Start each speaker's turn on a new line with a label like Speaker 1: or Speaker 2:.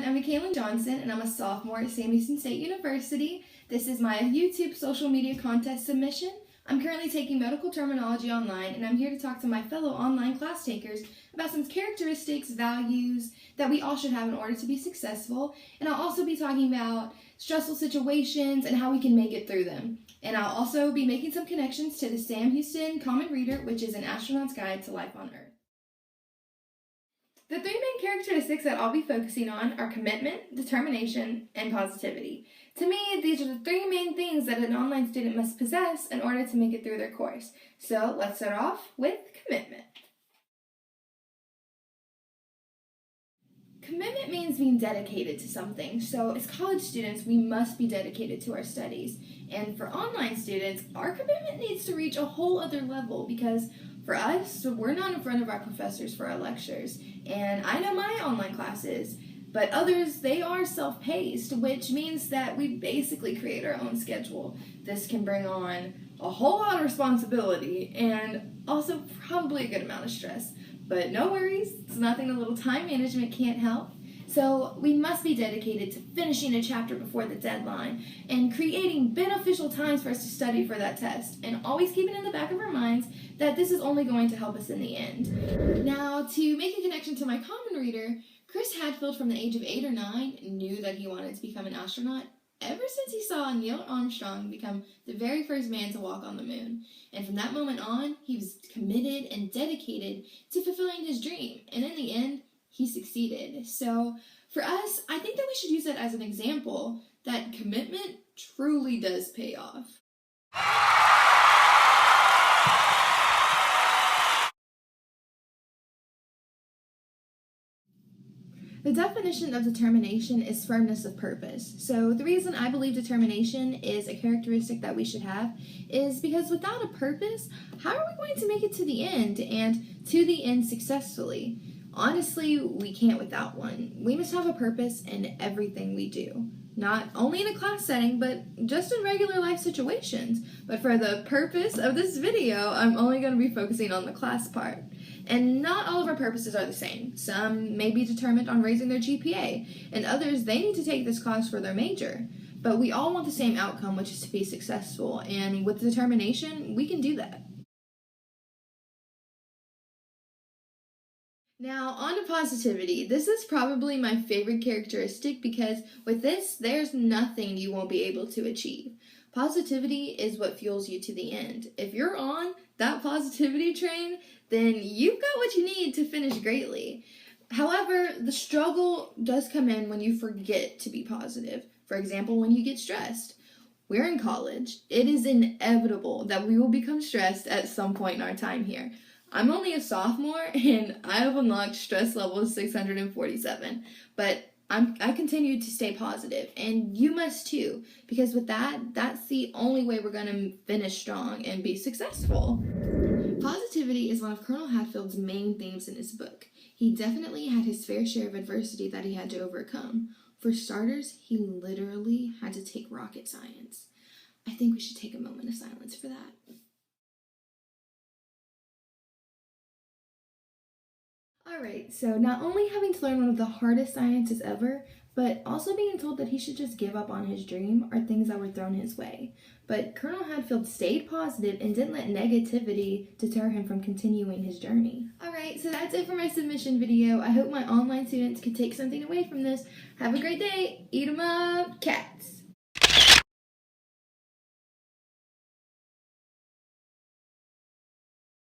Speaker 1: I'm Michaela Johnson, and I'm a sophomore at Sam Houston State University. This is my YouTube social media contest submission. I'm currently taking medical terminology online, and I'm here to talk to my fellow online class takers about some characteristics, values that we all should have in order to be successful. And I'll also be talking about stressful situations and how we can make it through them. And I'll also be making some connections to the Sam Houston Common Reader, which is an astronaut's guide to life on Earth. The three main characteristics that I'll be focusing on are commitment, determination, and positivity. To me, these are the three main things that an online student must possess in order to make it through their course. So let's start off with commitment. Commitment means being dedicated to something. So as college students, we must be dedicated to our studies. And for online students, our commitment needs to reach a whole other level because for us, we're not in front of our professors for our lectures. And I know my online classes, but others, they are self-paced, which means that we basically create our own schedule. This can bring on a whole lot of responsibility and also probably a good amount of stress. But no worries, it's nothing a little time management can't help. So we must be dedicated to finishing a chapter before the deadline and creating beneficial times for us to study for that test, and always keeping in the back of our minds that this is only going to help us in the end. Now, to make a connection to my common reader, Chris Hadfield from the age of 8 or 9 knew that he wanted to become an astronaut ever since he saw Neil Armstrong become the very first man to walk on the moon. And from that moment on, he was committed and dedicated to fulfilling his dream. And in the end, he succeeded. So for us, I think that we should use that as an example that commitment truly does pay off. The definition of determination is firmness of purpose. So the reason I believe determination is a characteristic that we should have is because without a purpose, how are we going to make it to the end and to the end successfully? Honestly, we can't without one. We must have a purpose in everything we do. Not only in a class setting, but just in regular life situations. But for the purpose of this video, I'm only going to be focusing on the class part. And not all of our purposes are the same. Some may be determined on raising their GPA, and others, they need to take this class for their major. But we all want the same outcome, which is to be successful, and with determination, we can do that. Now, on to positivity. This is probably my favorite characteristic because with this, there's nothing you won't be able to achieve. Positivity is what fuels you to the end. If you're on that positivity train, then you've got what you need to finish greatly. However, the struggle does come in when you forget to be positive. For example, when you get stressed. We're in college. It is inevitable that we will become stressed at some point in our time here. I'm only a sophomore and I have unlocked stress level 647, but I continue to stay positive, and you must too, because with that's the only way we're going to finish strong and be successful. Positivity is one of Colonel Hadfield's main themes in his book. He definitely had his fair share of adversity that he had to overcome. For starters, he literally had to take rocket science. I think we should take a moment of silence for that. Alright, so not only having to learn one of the hardest sciences ever, but also being told that he should just give up on his dream are things that were thrown his way. But Colonel Hadfield stayed positive and didn't let negativity deter him from continuing his journey. Alright, so that's it for my submission video. I hope my online students could take something away from this. Have a great day. Eat 'em up, cat.